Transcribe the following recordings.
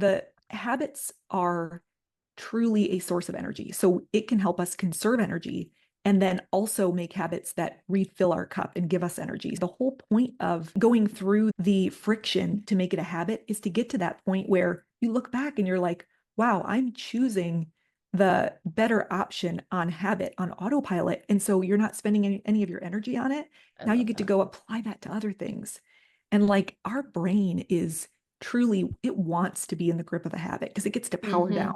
the habits are truly a source of energy. So it can help us conserve energy and then also make habits that refill our cup and give us energy. The whole point of going through the friction to make it a habit is to get to that point where you look back and you're like, wow, I'm choosing the better option on habit, on autopilot. And so you're not spending any of your energy on it. Now you get to go apply that to other things. And like our brain is truly, it wants to be in the grip of a habit because it gets to power down.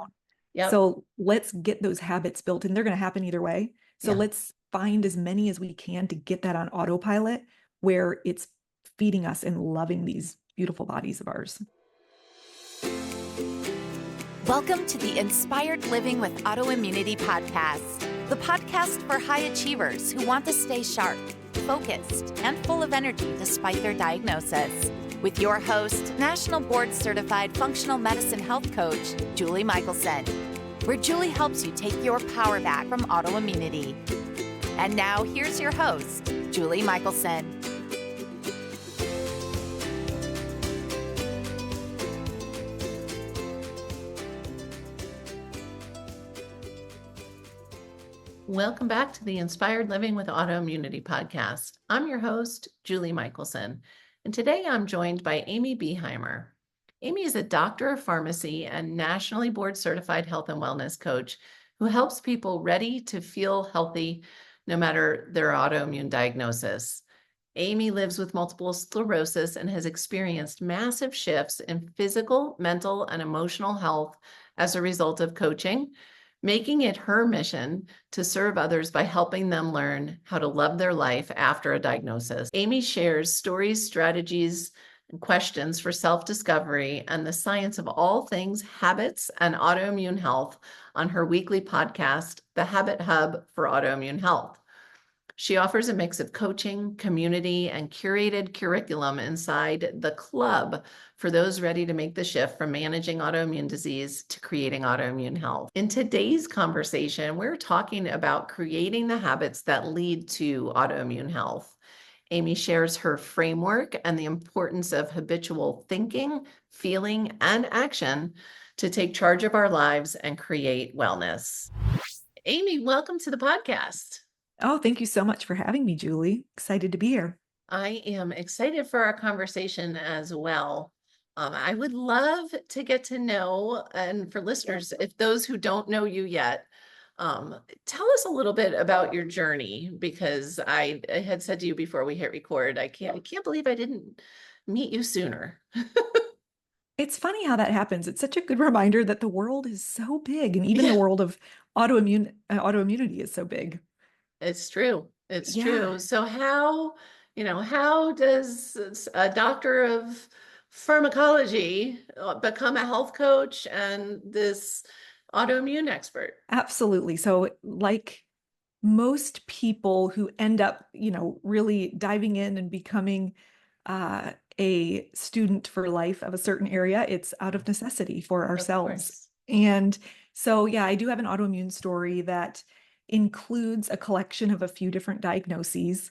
Yep. So let's get those habits built, and they're going to happen either way. So Yeah. let's find as many as we can to get that on autopilot where it's feeding us and loving these beautiful bodies of ours. Welcome to the Inspired Living with Autoimmunity podcast, the podcast for high achievers who want to stay sharp, focused, and full of energy despite their diagnosis. With your host, National Board Certified Functional Medicine Health Coach, Julie Michelson, where Julie helps you take your power back from autoimmunity. And now here's your host, Julie Michelson. Welcome back to the Inspired Living with Autoimmunity podcast. I'm your host, Julie Michelson, and today I'm joined by Amy Behimer. Amy is a doctor of pharmacy and nationally board certified health and wellness coach who helps people ready to feel healthy no matter their autoimmune diagnosis. Amy lives with multiple sclerosis and has experienced massive shifts in physical, mental, and emotional health as a result of coaching, making it her mission to serve others by helping them learn how to love their life after a diagnosis. Amy shares stories, strategies, and questions for self-discovery and the science of all things habits and autoimmune health on her weekly podcast, The Habit Hub for Autoimmune Health. She offers a mix of coaching, community, and curated curriculum inside the club for those ready to make the shift from managing autoimmune disease to creating autoimmune health. In today's conversation, we're talking about creating the habits that lead to autoimmune health. Amy shares her framework and the importance of habitual thinking, feeling, and action to take charge of our lives and create wellness. Amy, welcome to the podcast. Oh, thank you so much for having me, Julie. Excited to be here. I am excited for our conversation as well. I would love to get to know, and for listeners, if those who don't know you yet, tell us a little bit about your journey, because I had said to you before we hit record, I can't believe I didn't meet you sooner. It's funny how that happens. It's such a good reminder that the world is so big, and even the world of autoimmunity is so big. It's true. It's Yeah. true. So how does a doctor of pharmacology become a health coach and this autoimmune expert? Absolutely. So like most people who end up, really diving in and becoming a student for life of a certain area, it's out of necessity for ourselves. And so, yeah, I do have an autoimmune story that includes a collection of a few different diagnoses.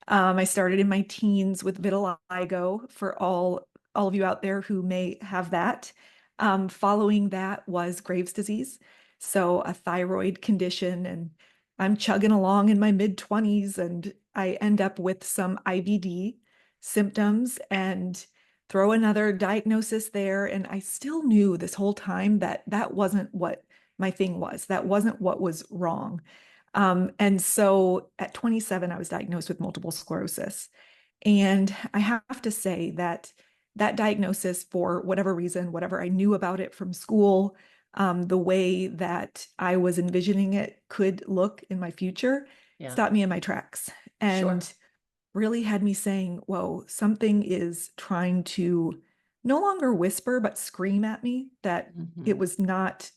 I started in my teens with vitiligo, for all of you out there who may have that. Following that was Graves' disease, so a thyroid condition, and I'm chugging along in my mid-20s, and I end up with some IBD symptoms and throw another diagnosis there. And I still knew this whole time that that wasn't what my thing was. That wasn't what was wrong. And so at 27, I was diagnosed with multiple sclerosis. And I have to say that that diagnosis, for whatever reason, whatever I knew about it from school, the way that I was envisioning it could look in my future, stopped me in my tracks and really had me saying, whoa, something is trying to no longer whisper, but scream at me that it was not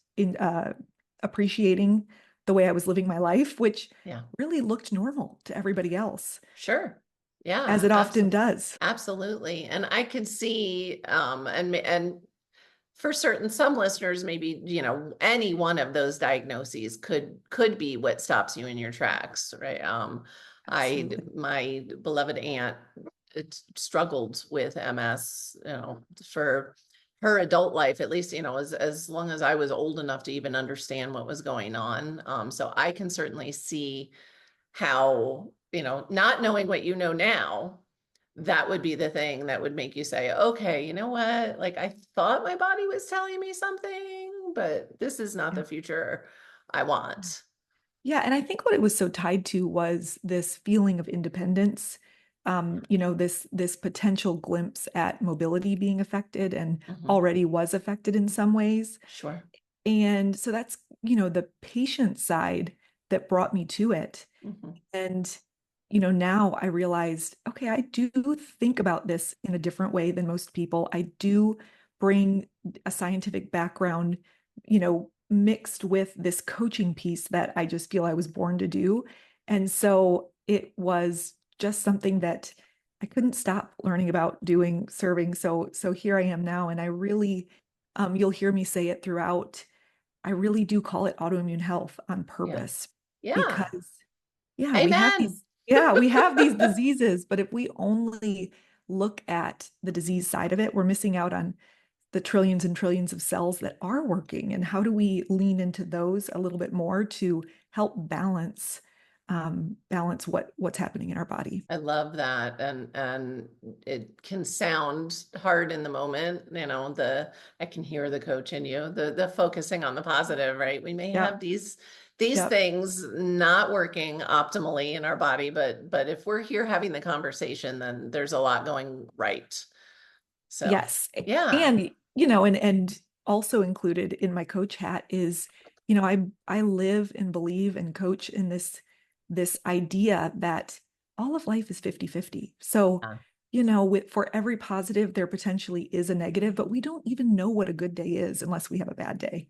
appreciating the way I was living my life, which really looked normal to everybody else. Sure. Yeah. As it often does. Absolutely. And I can see, and for certain, some listeners, maybe, any one of those diagnoses could be what stops you in your tracks, right? My beloved aunt struggled with MS, for her adult life, at least, as long as I was old enough to even understand what was going on. So I can certainly see how, not knowing what you know now, that would be the thing that would make you say, okay, you know what? Like I thought my body was telling me something, but this is not Yeah. the future I want. Yeah, and I think what it was so tied to was this feeling of independence, this potential glimpse at mobility being affected and Mhm. already was affected in some ways. Sure. And so that's, the patient side that brought me to it. Mhm. And, now I realized, okay, I do think about this in a different way than most people. I do bring a scientific background, mixed with this coaching piece that I just feel I was born to do. And so it was just something that I couldn't stop learning about doing, serving. So here I am now. And I really, you'll hear me say it throughout. I really do call it autoimmune health on Yeah. purpose Yeah. because yeah, Amen. we have these diseases, but if we only look at the disease side of it, we're missing out on the trillions and trillions of cells that are working. And how do we lean into those a little bit more to help balance what's happening in our body? I love that. And it can sound hard in the moment, I can hear the coach in you, the focusing on the positive, right? We may Yeah, have these yeah. things not working optimally in our body, but if we're here having the conversation, then there's a lot going right. So, Yes. yeah. And, and also included in my coach hat is, I live and believe and coach in this idea that all of life is 50-50. So, Yeah. for every positive, there potentially is a negative, but we don't even know what a good day is unless we have a bad day.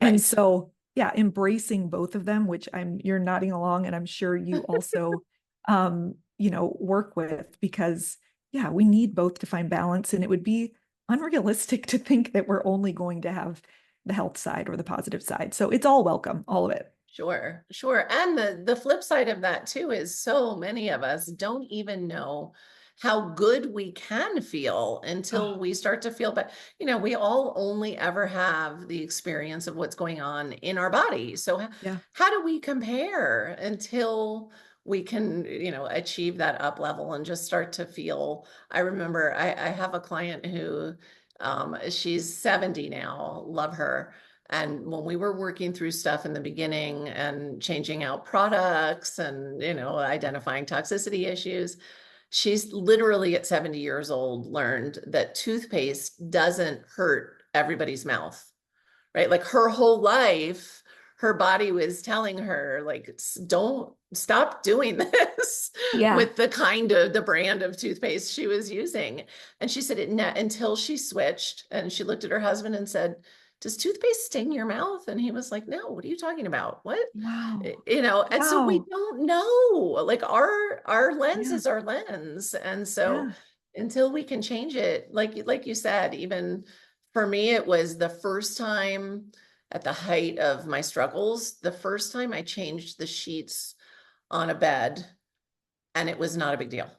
And Right. so, yeah, embracing both of them, which you're nodding along, and I'm sure you also, work with, because yeah, we need both to find balance. And it would be unrealistic to think that we're only going to have the health side or the positive side. So it's all welcome, all of it. Sure, sure. And the flip side of that too is so many of us don't even know how good we can feel until Oh, we start to feel but we all only ever have the experience of what's going on in our body. So yeah. how do we compare until we can, achieve that up level and just start to feel. I remember I have a client who she's 70 now, love her. And when we were working through stuff in the beginning and changing out products and, identifying toxicity issues, she's literally at 70 years old learned that toothpaste doesn't hurt everybody's mouth, right? Like her whole life, her body was telling her, like, don't stop doing this Yeah. with the brand of toothpaste she was using. And she said until she switched and she looked at her husband and said, does toothpaste sting your mouth? And he was like, no, what are you talking about? What? Wow. And so we Wow. don't know, like our lens Yeah. is our lens. And so Yeah. until we can change it, like you said, even for me, it was the first time at the height of my struggles, the first time I changed the sheets on a bed, and it was not a big deal.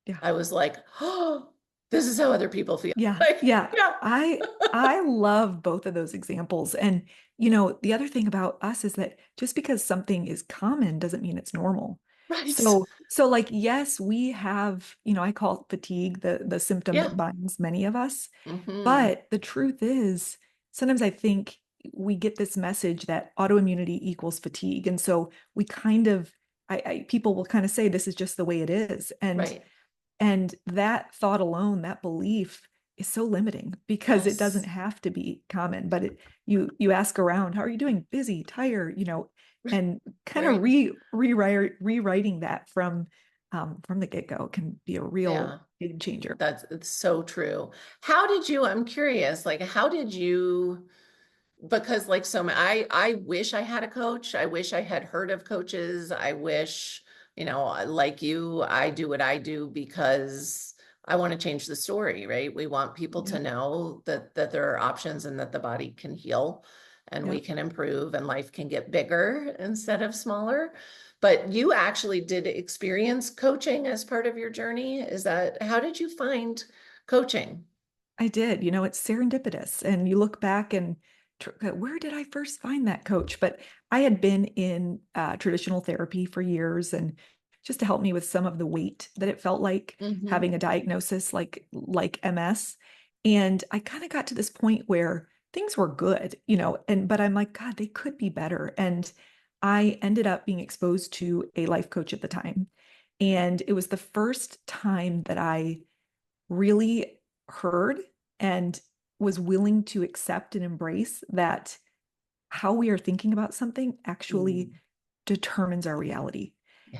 Yeah. I was like, oh, this is how other people feel. Yeah. Like, Yeah. yeah, I love both of those examples. And the other thing about us is that just because something is common doesn't mean it's normal. right. So like, yes, we have, I call it fatigue, the symptom Yeah. that binds many of us. Hmm. But the truth is, sometimes I think we get this message that autoimmunity equals fatigue. And so we kind of, people will kind of say this is just the way it is. Right. And that thought alone, that belief is so limiting because it doesn't Yes. have to be common. But you ask around, how are you doing? Busy, tired, and kind of Right. rewriting that from the get-go can be a real Yeah. game changer. It's so true. I'm curious, like, how did you, because like I wish I had a coach. I wish I had heard of coaches. I wish, like you, I do what I do because I want to change the story, right? We want people to Yeah, know that there are options and that the body can heal and yeah. we can improve and life can get bigger instead of smaller. But you actually did experience coaching as part of your journey. How did you find coaching? I did. It's serendipitous. And you look back and where did I first find that coach? But I had been in traditional therapy for years, and just to help me with some of the weight that it felt like Mm-hmm. having a diagnosis like MS. And I kind of got to this point where things were good, but I'm like, God, they could be better. And I ended up being exposed to a life coach at the time. And it was the first time that I really heard and was willing to accept and embrace that how we are thinking about something actually Mm. determines our reality.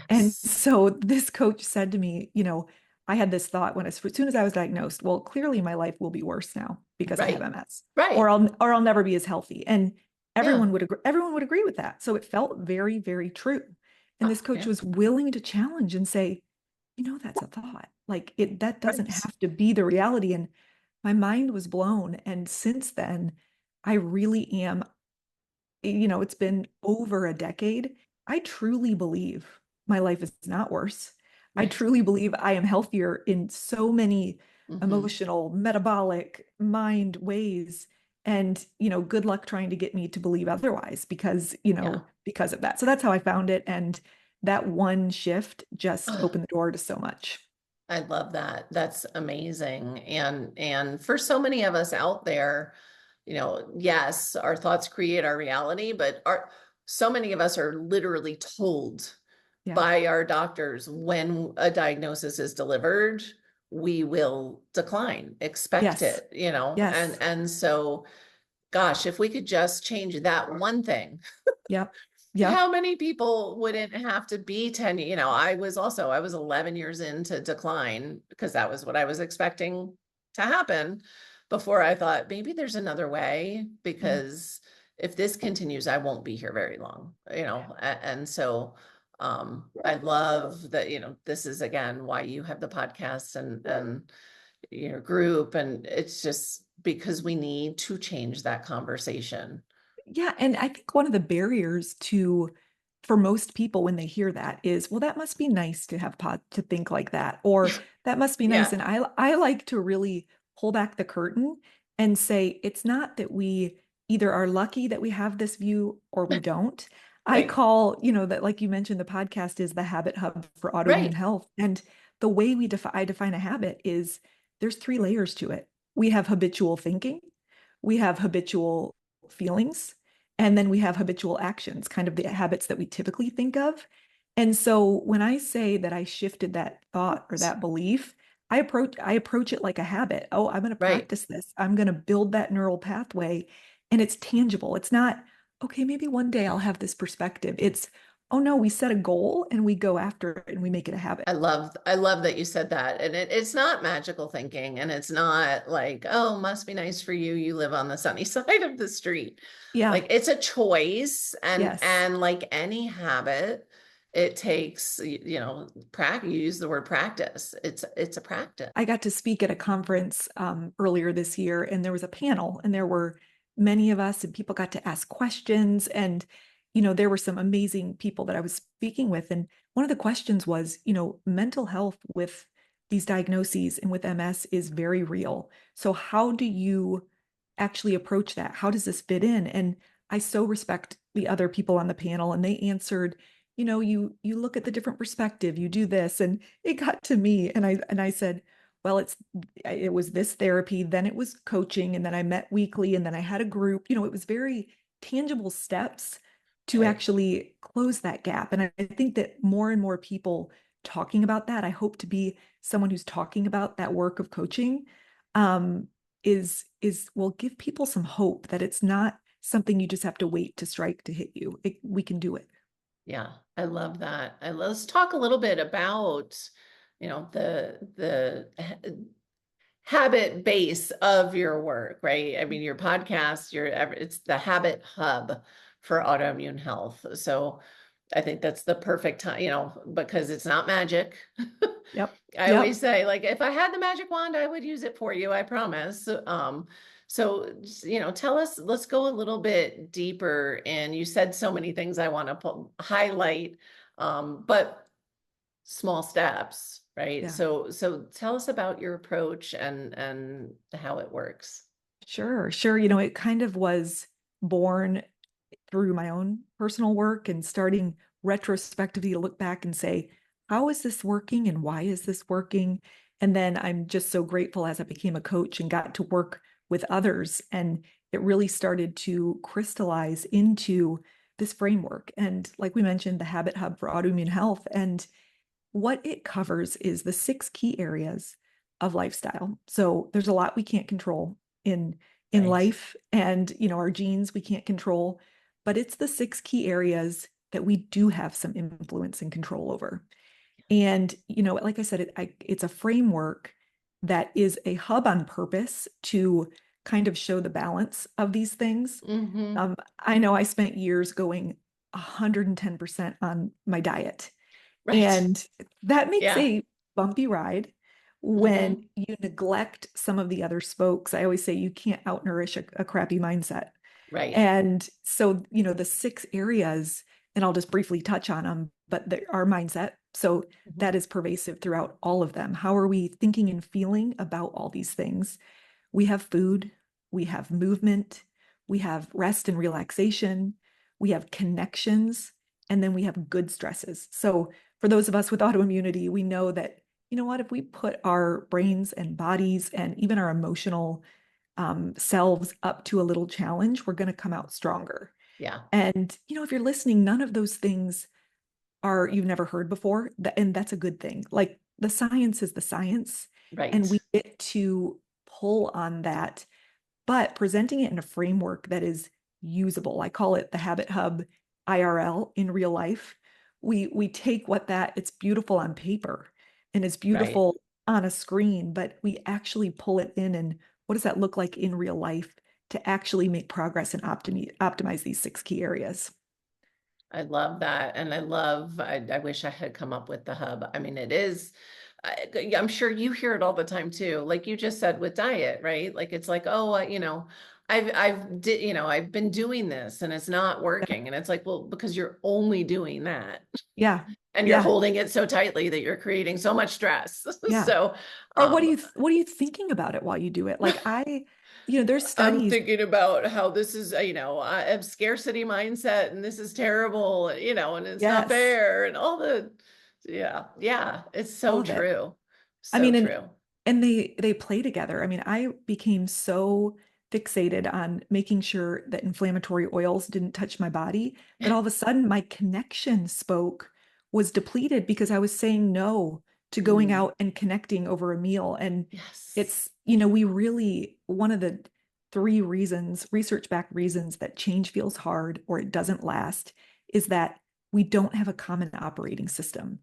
And Yes. so this coach said to me, I had this thought as soon as I was diagnosed, well, clearly my life will be worse now because I have Right. MS, Right. or I'll never be as healthy. And Yeah. everyone would agree with that. So it felt very, very true. And this coach Yeah. was willing to challenge and say, that's a thought. Like that doesn't Right. have to be the reality. And my mind was blown. And since then, I really am, it's been over a decade. I truly believe my life is not worse. I Right. truly believe I am healthier in so many Mm-hmm. emotional, metabolic, mind ways. And, good luck trying to get me to believe otherwise Yeah. because of that. So that's how I found it. And that one shift just opened the door to so much. I love that. That's amazing. And for so many of us out there, yes, our thoughts create our reality, but so many of us are literally told Yeah. by our doctors when a diagnosis is delivered, we will decline, expect Yes. it, Yes. and so gosh, if we could just change that one thing, Yep. Yep. how many people wouldn't have to be 10, I was 11 years into decline because that was what I was expecting to happen before I thought maybe there's another way, Yeah. because if this continues, I won't be here very long, and so I love that, this is again why you have the podcast and your group, and it's just because we need to change that conversation. Yeah. And I think one of the barriers for most people when they hear that is, well, that must be nice to have to think like that, or that must be nice. Yeah, And I like to really pull back the curtain and say, it's not that we either are lucky that we have this view or we don't. I right, call, that, like you mentioned, the podcast is the habit hub for autoimmune right, health. And the way I define a habit is there's three layers to it. We have habitual thinking, we have habitual feelings, and then we have habitual actions, kind of the habits that we typically think of. And so when I say that I shifted that thought or that belief, I approach it like a habit. Oh, I'm going to right. practice this. I'm going to build that neural pathway, and it's tangible. It's not, okay, maybe one day I'll have this perspective. It's, oh no, we set a goal and we go after it and we make it a habit. I love that you said that. And it's not magical thinking, and it's not like, oh, must be nice for you. You live on the sunny side of the street. Yeah. Like it's a choice, and Yes. and like any habit, it takes, practice. You use the word practice. It's a practice. I got to speak at a conference earlier this year, and there was a panel, and there were many of us, and people got to ask questions. And, there were some amazing people that I was speaking with. And one of the questions was, mental health with these diagnoses and with MS is very real. So, how do you actually approach that? How does this fit in? And I so respect the other people on the panel, and they answered, you look at the different perspective, you do this. And it got to me, and I said, well, it was this therapy, then it was coaching, and then I met weekly, and then I had a group. It was very tangible steps to Right. actually close that gap. And I think that more and more people talking about that, I hope to be someone who's talking about that work of coaching, um, will give people some hope that it's not something you just have to wait to strike to hit you. We can do it. Yeah, I love that. And let's talk a little bit about, the habit base of your work, right? I mean, your podcast, it's the habit hub for autoimmune health. So I think that's the perfect time, because it's not magic. Yep. I always Yep. say, like, if I had the magic wand, I would use it for you, I promise. So, tell us, let's go a little bit deeper. And you said so many things I want to highlight, but small steps. right? Yeah. So tell us about your approach and how it works. Sure, sure. You know, it kind of was born through my own personal work and starting retrospectively to look back and say, how is this working and why is this working? And then I'm just so grateful as I became a coach and got to work with others. And it really started to crystallize into this framework. And like we mentioned, the Habit Hub for Autoimmune Health. And what it covers is the 6 key areas of lifestyle. So there's a lot we can't control in Right. life, and our genes we can't control, but it's the 6 key areas that we do have some influence and control over. And like I said, it's a framework that is a hub on purpose to kind of show the balance of these things. Mm-hmm. I know I spent years going 110% on my diet, Right. and that makes Yeah. a bumpy ride when Mm-hmm. you neglect some of the other spokes. I always say you can't outnourish a crappy mindset. Right. And so, the 6 areas, and I'll just briefly touch on them, but our mindset. So Mm-hmm. that is pervasive throughout all of them. How are we thinking and feeling about all these things? We have food, we have movement, we have rest and relaxation, we have connections, and then we have good stresses. So for those of us with autoimmunity, we know that, if we put our brains and bodies and even our emotional selves up to a little challenge, we're going to come out stronger. Yeah. And, if you're listening, none of those things you've never heard before, and that's a good thing. Like the science is the science, and Right. we get to pull on that, but presenting it in a framework that is usable. I call it the Habit Hub IRL, in real life. We take it's beautiful on paper and it's Right. beautiful on a screen, but we actually pull it in, and what does that look like in real life to actually make progress and optimize these 6 key areas? I love that. And I wish I had come up with the hub. I mean, it is, I'm sure you hear it all the time too. Like you just said with diet, right? Like, it's like, oh, I've been doing this and it's not Yeah, working. And it's like, well, because you're only doing that yeah, and you're yeah, holding it so tightly that you're creating so much stress. yeah. So, Or what are um, you thinking about it while you do it? Like there's I'm studies. thinking about how this is, I have scarcity mindset and this is terrible, and it's not Yes, fair and yeah, it's all so of it. true. I So mean, true. and they play together. I mean, I became so fixated on making sure that inflammatory oils didn't touch my body that all of a sudden my connection spoke was depleted because I was saying no to going Mm, out and connecting over a meal. And yes. it's, we really, one of the 3 reasons, research-backed reasons that change feels hard or it doesn't last is that we don't have a common operating system.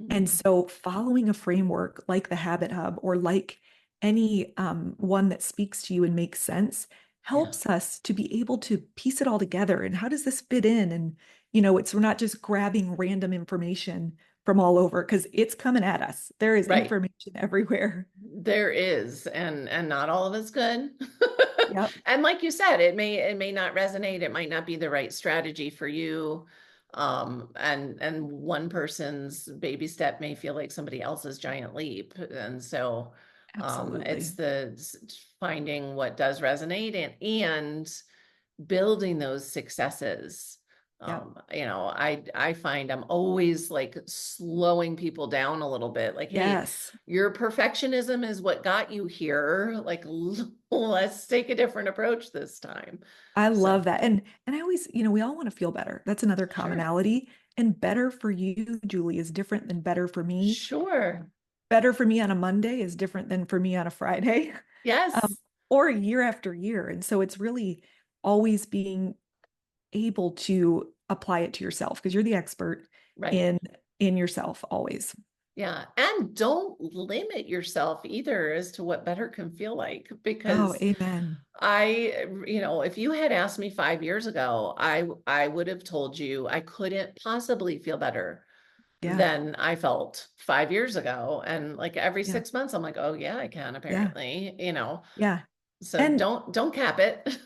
And Mm, so following a framework like the Habit Hub or like any one that speaks to you and makes sense yeah. helps us to be able to piece it all together. And how does this fit in? And, we're not just grabbing random information from all over because it's coming at us. There is Right. information everywhere. There is, and not all of it's good. Yep, And like you said, it may not resonate, it might not be the right strategy for you. And one person's baby step may feel like somebody else's giant leap. And so it's absolutely. finding what does resonate and building those successes. Yep. I find I'm always like slowing people down a little bit. Like, hey, Yes. your perfectionism is what got you here. Like, let's take a different approach this time. I So, love that. And I always, we all want to feel better. That's another sure. commonality. And better for you, Julie, is different than better for me. Sure. Better for me on a Monday is different than for me on a Friday, um, Yes. or year after year. And so it's really always being able to apply it to yourself because you're the expert Right. in yourself always. Yeah. And don't limit yourself either as to what better can feel like, Oh, because amen. if you had asked me 5 years ago, I would have told you I couldn't possibly feel better Yeah, than I felt 5 years ago. And like every yeah, 6 months, I'm like, oh yeah, I can yeah, apparently. yeah. So And don't cap it.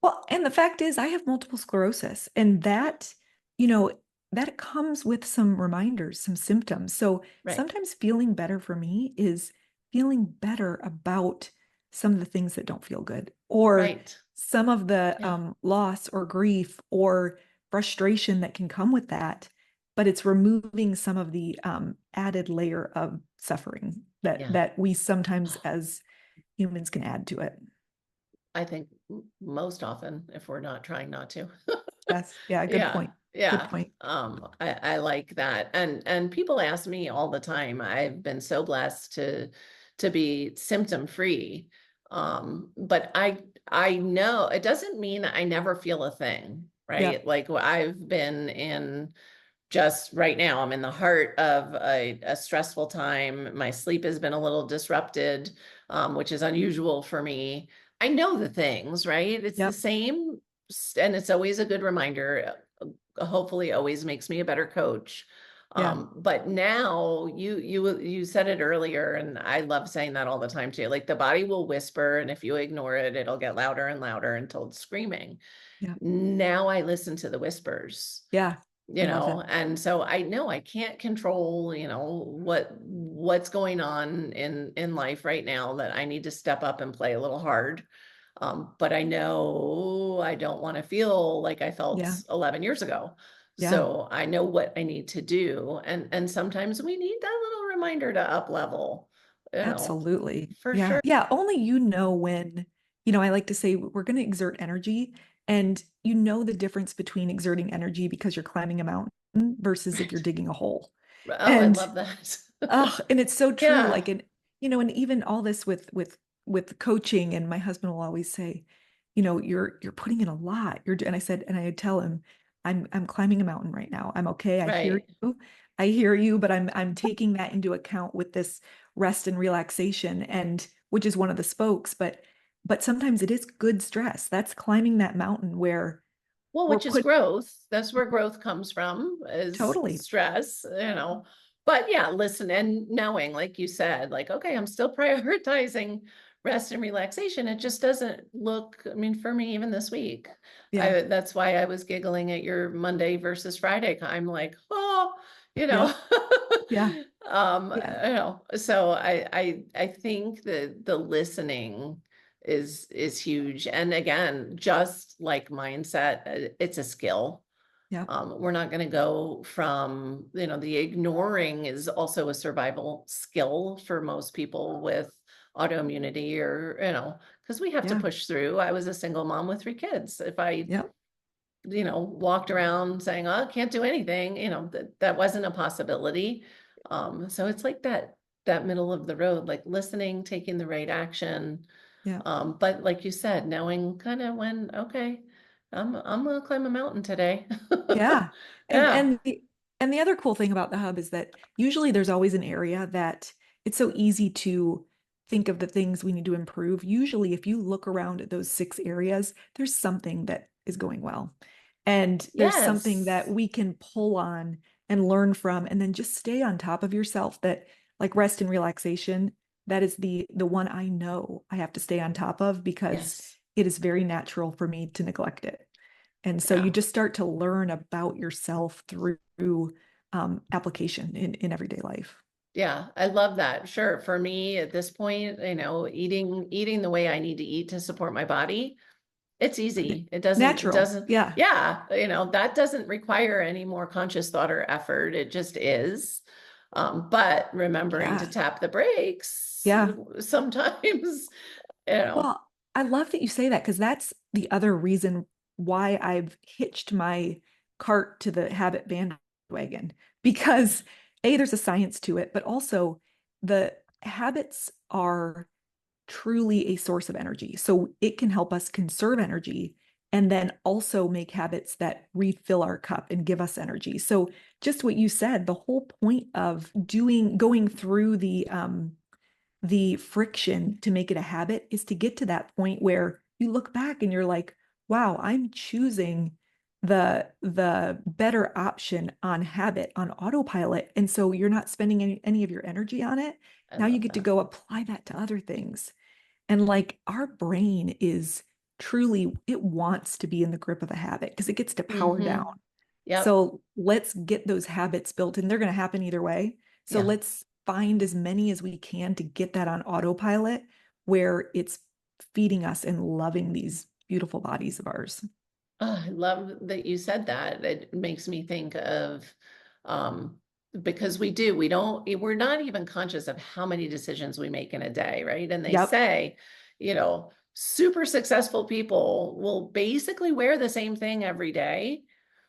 well, and the fact is, I have multiple sclerosis, and that, you know, that comes with some reminders, some symptoms. So Right. sometimes feeling better for me is feeling better about some of the things that don't feel good, or Right. some of the Yeah. loss or grief or frustration that can come with that. But it's removing some of the added layer of suffering Yeah. that we sometimes as humans can add to it. I think most often, if we're not trying not to. Yes. Yeah. Good Yeah, point. Good yeah. point. I like that. And people ask me all the time. I've been so blessed to be symptom free. But I know it doesn't mean I never feel a thing, Yeah. right? Like I've been in just right now, I'm in the heart of a stressful time. My sleep has been a little disrupted, which is unusual for me. I know the things, right? It's the Yep. same, and it's always a good reminder. Hopefully, always makes me a better coach. Yeah. But now you said it earlier, and I love saying that all the time too. Like the body will whisper, and if you ignore it, it'll get louder and louder until it's screaming. Yeah. Now I listen to the whispers, Yeah. I love that. and so I know I can't control, what's going on in life right now, that I need to step up and play a little hard. But I know I don't want to feel like I felt Yeah. 11 years ago. Yeah. So I know what I need to do. And sometimes we need that little reminder to up level, Absolutely. for Yeah. sure. Yeah. Only you know when, I like to say we're going to exert energy, and you know the difference between exerting energy because you're climbing a mountain versus if you're Right. digging a hole. Oh, I And love that. and it's so true. Yeah. Like, and even all this with coaching, and my husband will always say, you're putting in a lot. And I tell him, I'm climbing a mountain right now. I'm okay. I hear Right. you. I hear you, but I'm taking that into account with this rest and relaxation, and which is one of the spokes, but sometimes it is good stress. That's climbing that mountain where Well, we're which is put growth. That's where growth comes from, is totally. stress. But yeah, listen, and knowing, like you said, like, okay, I'm still prioritizing rest and relaxation. It just doesn't look, I mean, for me, even this week, Yeah. that's why I was giggling at your Monday versus Friday. I'm like, oh, you Yeah. know, Yeah. Yeah. so I think that the listening is huge. And again, just like mindset, it's a skill. Yeah. We're not going to go from, the ignoring is also a survival skill for most people with autoimmunity, or, because we have to Yeah. push through. I was a single mom with 3 kids. If I, Yeah. walked around saying, oh, I can't do anything, that wasn't a possibility. So it's like that middle of the road, like listening, taking the right action. Yeah. But like you said, knowing kind of when, okay, I'm gonna climb a mountain today. Yeah. And Yeah. and the and the other cool thing about the hub is that usually there's always an area that it's so easy to think of the things we need to improve. Usually if you look around at those 6 areas, there's something that is going well. And there's something that Yes. we can pull on and learn from, and then just stay on top of yourself. That, like, rest and relaxation, that is the one I know I have to stay on top of because Yes. it is very natural for me to neglect it. And so you Yeah. just start to learn about yourself through application in everyday life. Yeah. I love that. Sure. For me at this point, eating the way I need to eat to support my body, it's easy. It Natural. doesn't, Yeah. yeah, that doesn't require any more conscious thought or effort. It just is. But remembering to Yeah. tap the brakes Yeah. sometimes, you know, Well, I love that you say that, because that's the other reason why I've hitched my cart to the habit bandwagon. Because A, there's a science to it, but also the habits are truly a source of energy. So it can help us conserve energy and then also make habits that refill our cup and give us energy. So just what you said, the whole point of going through the friction to make it a habit is to get to that point where you look back and you're like, wow, I'm choosing the better option on habit, on autopilot. And so you're not spending any of your energy on it. I Now you love get to that. go apply that to other things. And like, our brain is truly, it wants to be in the grip of a habit because it gets to power down. Hmm. Yep. So let's get those habits built, and they're going to happen either way. So Yeah. let's find as many as we can to get that on autopilot where it's feeding us and loving these beautiful bodies of ours. Oh, I love that you said that. It makes me think of, um, because we're not even conscious of how many decisions we make in a day, right? And they Yep. say, super successful people will basically wear the same thing every day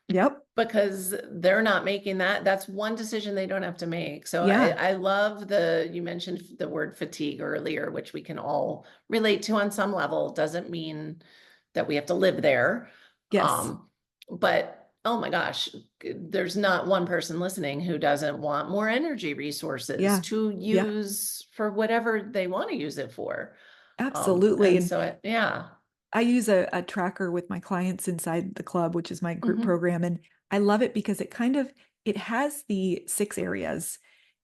Yep. because they're not making that's one decision they don't have to make. So Yeah. I love you mentioned the word fatigue earlier, which we can all relate to on some level. Doesn't mean that we have to live there. Yes. Um, but oh my gosh, there's not one person listening who doesn't want more energy resources Yeah. to Yeah. use for whatever they want to use it for. Absolutely. And And so, yeah. I use a tracker with my clients inside the club, which is my group Mhm. program. And I love it because it has the 6 areas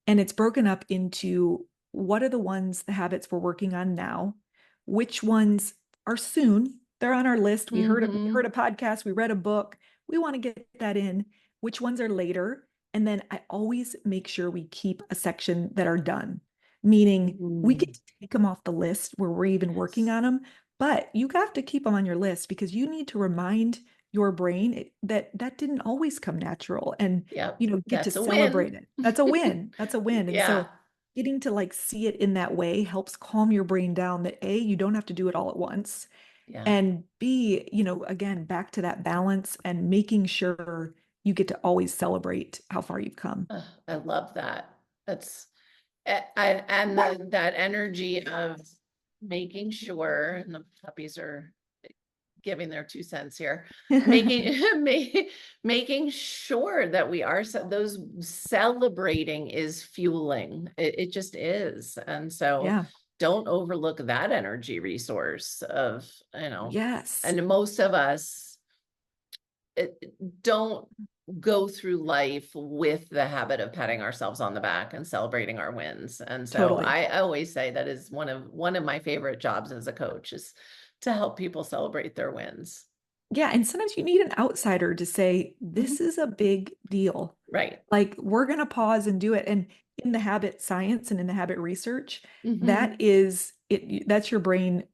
and it's broken up into what are the habits we're working on now, which ones are soon, they're on our list. We heard Mhm. a podcast, we read a book, we want to get that in, which ones are later. And then I always make sure we keep a section that are done, meaning we get Mm. to take them off the list where we're even working Yes. on them, but you have to keep them on your list because you need to remind your brain that that didn't always come natural, and Yep. get to That's a win. celebrate it. That's a win. That's a win. And Yeah. so getting to like see it in that way helps calm your brain down that A, you don't have to do it all at once. Yeah. And B, again, back to that balance and making sure you get to always celebrate how far you've come. I love that. That's that energy of making sure, and the puppies are giving their 2 cents here, making making sure that we are those celebrating is fueling. It just is, and so Yeah. don't overlook that energy resource of Yes. and most of us don't go through life with the habit of patting ourselves on the back and celebrating our wins. And so Totally. I always say that is one of my favorite jobs as a coach is to help people celebrate their wins. Yeah. And sometimes you need an outsider to say, Mhm. this is a big deal. Right. Like, we're going to pause and do it. And in the habit science and in the habit research, Mhm. that is it. That's your brain.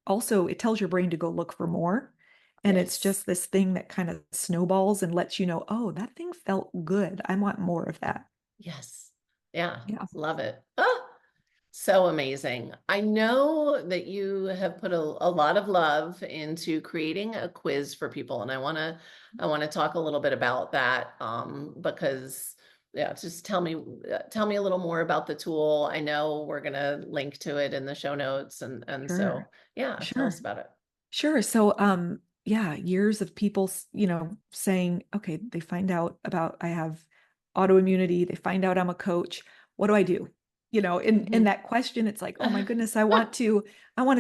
Also, it tells your brain to go look for more. And it's Yes. just this thing that kind of snowballs and lets you know, oh, that thing felt good. I want more of that. Yes. Yeah. Yeah. Love it. Oh, so amazing. I know that you have put a lot of love into creating a quiz for people, and I want to talk a little bit about that because yeah, just tell me a little more about the tool. I know we're going to link to it in the show notes, and Sure. so yeah, tell us Sure. about it. Sure. So, yeah, years of people, saying, okay, they find out about I have autoimmunity, they find out I'm a coach. What do I do? In Mhm. that question, it's like, oh my goodness, I want to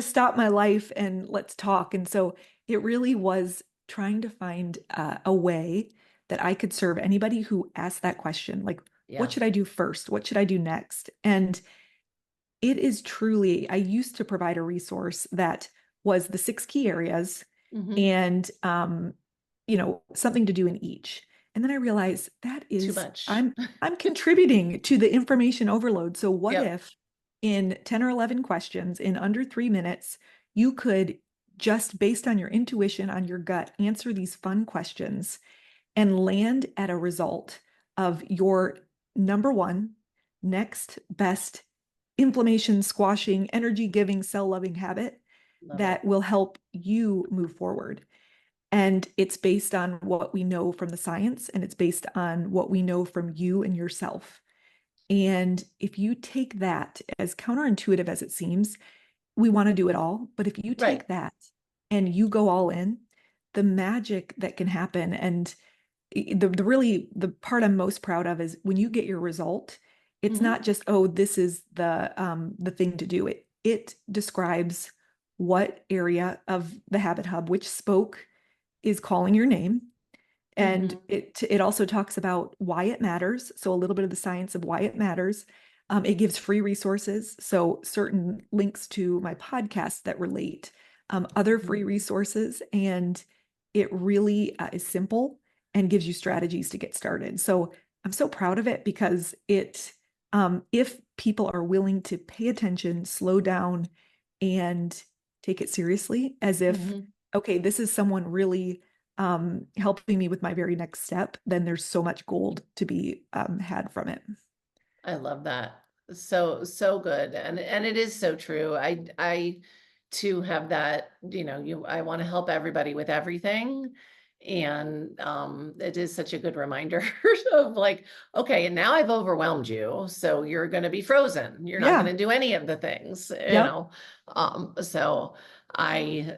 stop my life and let's talk. And so it really was trying to find a way that I could serve anybody who asked that question, like, what Yeah. should I do first? What should I do next? And it is truly, I used to provide a resource that was the 6 key areas Mhm. and something to do in each. And then I realized Too much. I'm contributing to the information overload. So what Yep. if in 10 or 11 questions in under 3 minutes, you could just based on your intuition, on your gut, answer these fun questions and land at a result of your number one, next best inflammation squashing, energy giving, cell loving habit Love it. that will help you move forward. And it's based on what we know from the science, and it's based on what we know from you and yourself. And if you take that, as counterintuitive as it seems, we want to do it all. But if you Right. take that and you go all in, the magic that can happen, and the part I'm most proud of is when you get your result, it's Mhm. not just, oh, this is the thing to do. It describes what area of the habit hub, which spoke, is calling your name. And Mhm. it also talks about why it matters. So a little bit of the science of why it matters. It gives free resources. So certain links to my podcast that relate, other free Mhm. resources. And it really is simple and gives you strategies to get started. So I'm so proud of it because if people are willing to pay attention, slow down, and take it seriously, as if, okay, this is someone really helping me with my very next step, then there's so much gold to be had from it. I love that. So good. And it is so true. I too have that, I want to help everybody with everything. And it is such a good reminder of like, okay, and now I've overwhelmed you, so you're going to be frozen. You're not Yeah. going to do any of the things, Yep. So I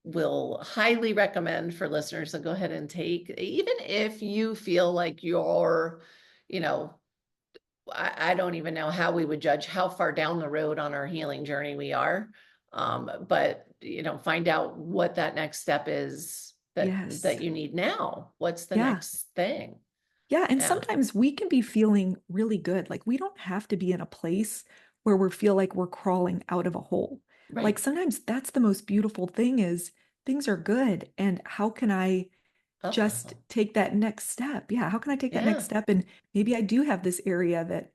will highly recommend for listeners to go ahead and take, even if you feel like you're, you know, I don't even know how we would judge how far down the road on our healing journey we are. But find out what that next step is Yes. that you need now. What's the Yeah. next thing? Yeah. And Yeah. sometimes we can be feeling really good. Like we don't have to be in a place where we feel like we're crawling out of a hole. Like Right. sometimes that's the most beautiful thing is things are good. And how can I just Uh-oh. take that next step? Yeah. How can I take that next Yeah. step? And maybe I do have this area that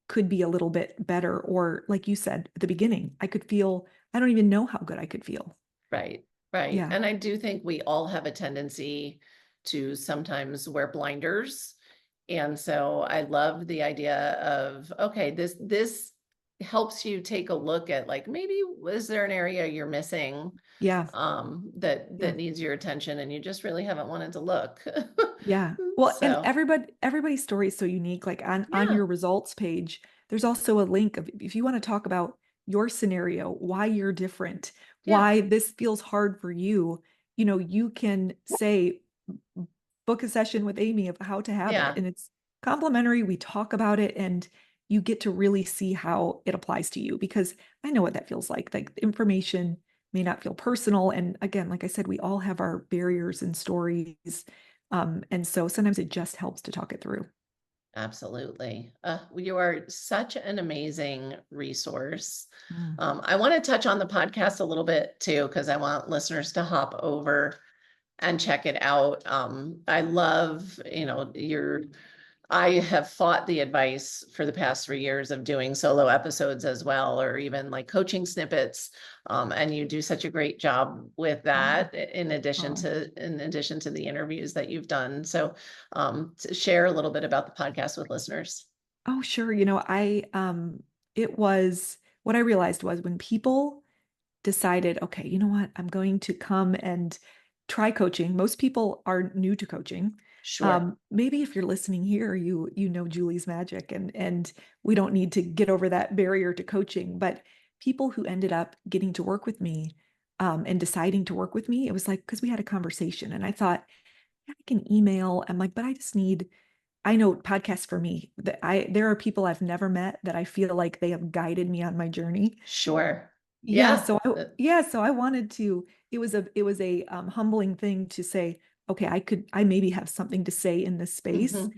could be a little bit better. Or like you said at the beginning, I don't even know how good I could feel. Right. Right. Yeah. And I do think we all have a tendency to sometimes wear blinders. And so I love the idea of, okay, this helps you take a look at like, maybe is there an area you're missing Yeah. that Yeah. needs your attention and you just really haven't wanted to look. Yeah. Well, and So, everybody's story is so unique. Like on yeah, your results page, there's also a link of if you want to talk about your scenario, why you're different, yeah, why this feels hard for you, you can say book a session with Amy of how to have it. yeah, And it's complimentary. We talk about it and you get to really see how it applies to you because I know what that feels like. Like information may not feel personal. And again, like I said, we all have our barriers and stories. And so sometimes it just helps to talk it through. absolutely. You are such an amazing resource. Mm. I want to touch on the podcast a little bit too, because I want listeners to hop over and check it out. I love, I have fought the advice for the past 3 years of doing solo episodes as well, or even like coaching snippets. And you do such a great job with Oh, that in addition oh. to the interviews that you've done. So to share a little bit about the podcast with listeners. Oh, sure. It was what I realized was when people decided, okay, you know what, I'm going to come and try coaching. Most people are new to coaching. Sure. Maybe if you're listening here, you know Julie's magic, and we don't need to get over that barrier to coaching. But people who ended up getting to work with me and deciding to work with me, it was like because we had a conversation, and I thought, yeah, I can email. I'm like, but I know podcasts for me that there are people I've never met that I feel like they have guided me on my journey. Sure. Yeah. Yeah, so I wanted to, it was a humbling thing to say, okay, I maybe have something to say in this space. Mhm.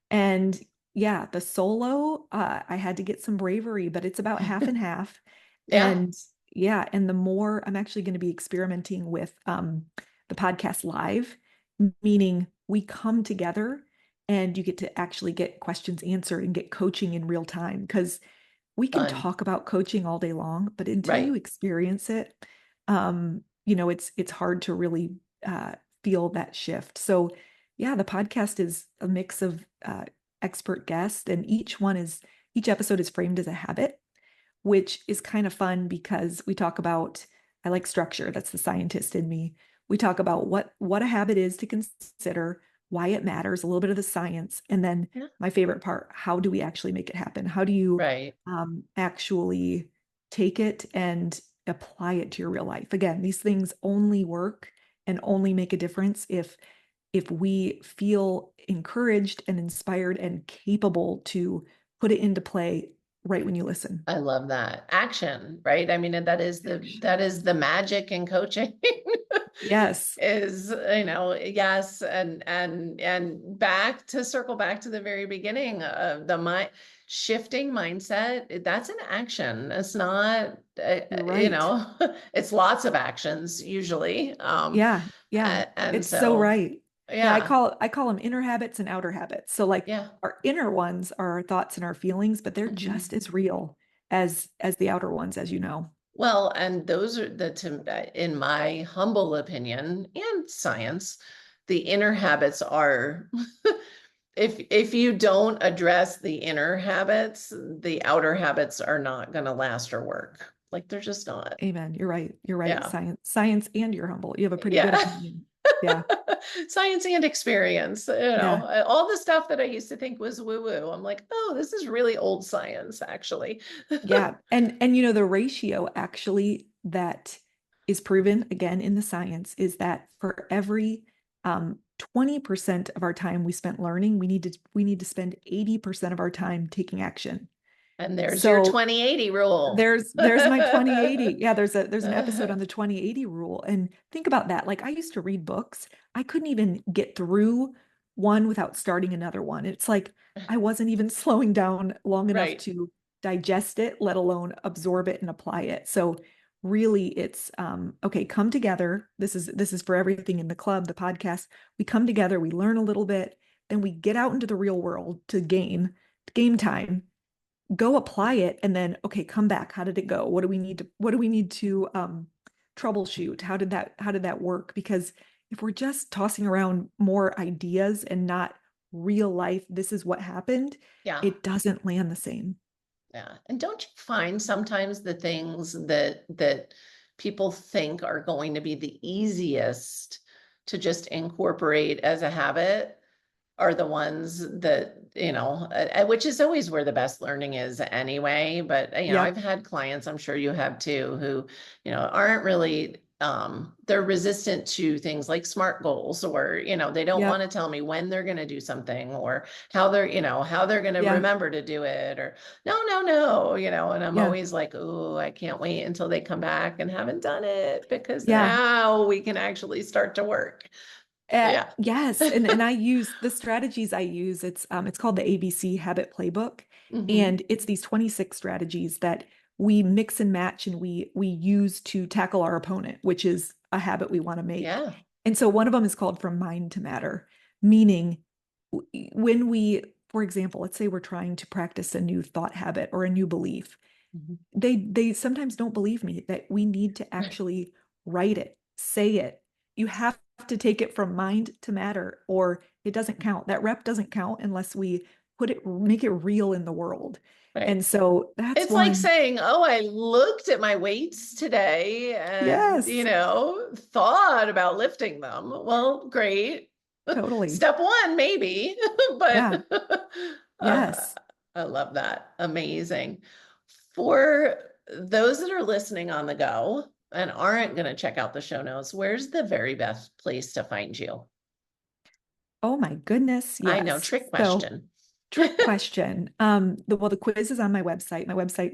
And yeah, the solo, I had to get some bravery, but it's about half and half. Yeah. And yeah, and the more I'm actually going to be experimenting with the podcast live, meaning we come together and you get to actually get questions answered and get coaching in real time. Because we can Fun. talk about coaching all day long, but until you Right. experience it, it's hard to really feel that shift. So, yeah, the podcast is a mix of expert guests, and each episode is framed as a habit, which is kind of fun because we talk about. I like structure. That's the scientist in me. We talk about what a habit is to consider, why it matters, a little bit of the science, and then Yeah. my favorite part, how do we actually make it happen? How do you Right. actually take it and apply it to your real life? Again, these things only work and only make a difference if we feel encouraged and inspired and capable to put it into play right when you listen. I love that. Action, right? I mean, and that is the magic in coaching. Yes. Is, yes, and circle back to the very beginning of the mind shifting mindset. That's an action. It's not, You're right. it's lots of actions usually. Yeah. Yeah. And It's so so right. Yeah, Yeah. I call them inner habits and outer habits. So like Yeah. our inner ones are our thoughts and our feelings, but they're Mhm. just as real as the outer ones, as you know. Well, and those are in my humble opinion and science, the inner habits are, if you don't address the inner habits, the outer habits are not going to last or work. Like they're just not. Amen. You're right. You're right. Yeah. Science and you're humble. You have a pretty good Yeah. opinion. Yeah. Science and experience, Yeah. all the stuff that I used to think was woo woo. I'm like, oh, this is really old science, actually. Yeah. And you know, the ratio actually that is proven again in the science is that for every 20% of our time we spent learning, we need to spend 80% of our time taking action. And there's your So 20/80 rule. there's my 20/80. Yeah, there's an episode on the 20/80 rule. And think about that. Like I used to read books. I couldn't even get through one without starting another one. It's like I wasn't even slowing down long enough Right. to digest it, let alone absorb it and apply it. So really it's okay, come together. This is for everything in the club, the podcast. We come together, we learn a little bit, then we get out into the real world to game time, go apply it, and then okay, come back. How did it go? What do we need to troubleshoot? How did that work? Because if we're just tossing around more ideas and not real life, this is what happened, Yeah. it doesn't land the same. Yeah. And don't you find sometimes the things that people think are going to be the easiest to just incorporate as a habit are the ones that, which is always where the best learning is anyway. But, I've Yep. had clients, I'm sure you have too, who, aren't really, they're resistant to things like SMART goals, or, they don't want Yep. to tell me when they're going to do something or how they're going to Yeah. remember to do it, or no, and I'm Yeah. always like, oh, I can't wait until they come back and haven't done it, because Yeah. now we can actually start to work. Yeah. Yes, and I use the strategies I use. It's called the ABC Habit Playbook, Hmm. and it's these 26 strategies that we mix and match and we use to tackle our opponent, which is a habit we want to make. Yeah. And so one of them is called from mind to matter, meaning when we, for example, let's say we're trying to practice a new thought habit or a new belief, Mhm. they sometimes don't believe me that we need to actually write it, say it. You have to take it from mind to matter, or it doesn't count. That rep doesn't count unless we make it real in the world. Right. And so that's It's like one. saying, oh, I looked at my weights today and, Yes, thought about lifting them. Well, great. totally. Step one, maybe, Yeah. but uh, Yes. I love that. Amazing. For those that are listening on the go and aren't going to check out the show notes, where's the very best place to find you? Oh my goodness. I know, Yes. trick So question. trick question. The quiz is on my website,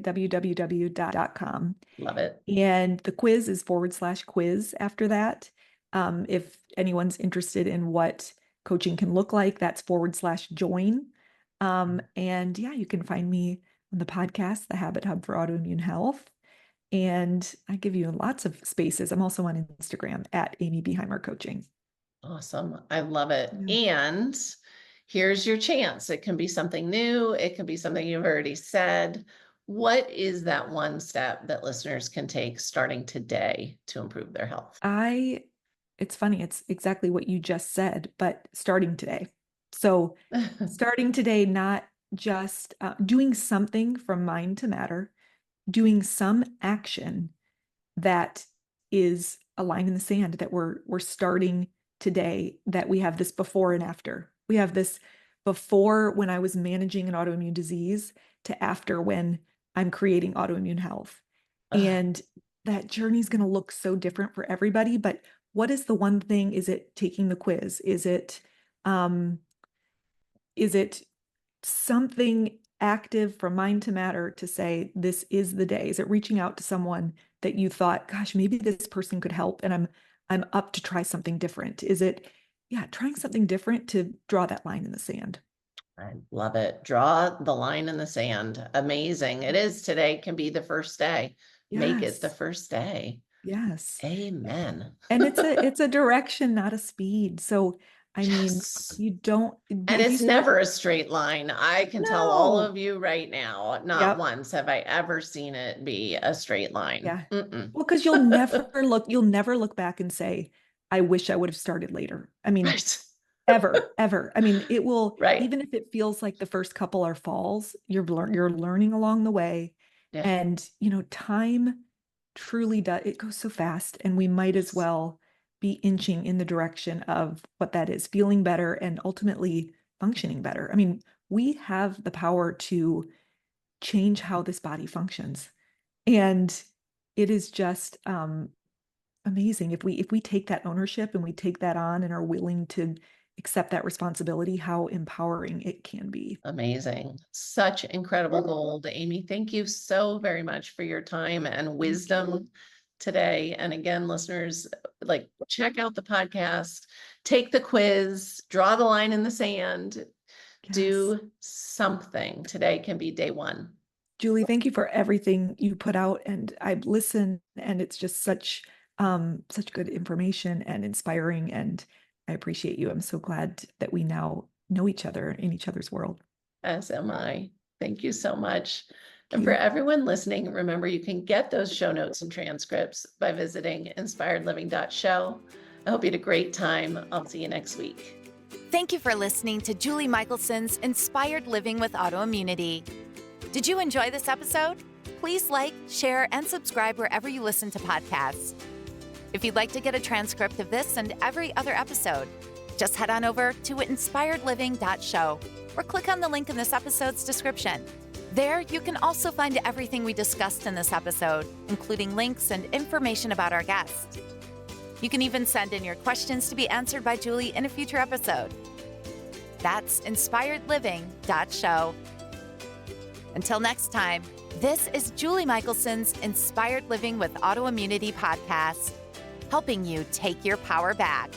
www.com. Love it. And the quiz is /quiz after that. If anyone's interested in what coaching can look like, that's /join. And yeah, you can find me on the podcast, The Habit Hub for Autoimmune Health. And I give you lots of spaces. I'm also on Instagram at Amy Behimer Coaching. Awesome. I love it. Yeah. And here's your chance. It can be something new. It can be something you've already said. What is that one step that listeners can take starting today to improve their health? It's funny, it's exactly what you just said, but starting today. So starting today, not just doing something from mind to matter, doing some action that is a line in the sand, that we're starting today, that we have this before and after. We have this before when I was managing an autoimmune disease to after when I'm creating autoimmune health. Ugh, And that journey is going to look so different for everybody. But what is the one thing? Is it taking the quiz? Um, is it something active from mind to matter to say, this is the day? Is it reaching out to someone that you thought, gosh, maybe this person could help and I'm up to try something different? Is it, yeah, trying something different to draw that line in the sand? I love it. Draw the line in the sand. Amazing. It is today, can be the first day. Make it the Yes. first day. Yes. Amen. And it's a direction, not a speed. So I mean, Yes. you don't, And if you it's start, never a straight line. I can tell all no. of you right now, not Yep. once have I ever seen it be a straight line. Yeah. Mm-mm. Well, because you'll never look back and say, I wish I would have started later. I mean, Right. ever. I mean, it will, Right. even if it feels like the first couple are falls, you're learning along the way. Yeah. And, time truly does, it goes so fast, and we might as well be inching in the direction of what that is, feeling better and ultimately functioning better. I mean, we have the power to change how this body functions. And it is just amazing if we take that ownership and we take that on and are willing to accept that responsibility, how empowering it can be. Amazing. Such incredible gold. Amy, thank you so very much for your time and wisdom today. And again, listeners, check out the podcast, take the quiz, draw the line in the sand, Yes. do something. Today can be day one. Julie, thank you for everything you put out, and I listen, and it's just such good information and inspiring, and I appreciate you. I'm so glad that we now know each other in each other's world. As am I. Thank you so much. And Thank for you. everyone listening, remember you can get those show notes and transcripts by visiting inspiredliving.show. I hope you had a great time. I'll see you next week. Thank you for listening to Julie Michelson's Inspired Living with Autoimmunity. Did you enjoy this episode? Please like, share, and subscribe wherever you listen to podcasts. If you'd like to get a transcript of this and every other episode, just head on over to inspiredliving.show or click on the link in this episode's description. There, you can also find everything we discussed in this episode, including links and information about our guest. You can even send in your questions to be answered by Julie in a future episode. That's inspiredliving.show. Until next time, this is Julie Michelson's Inspired Living with Autoimmunity podcast, helping you take your power back.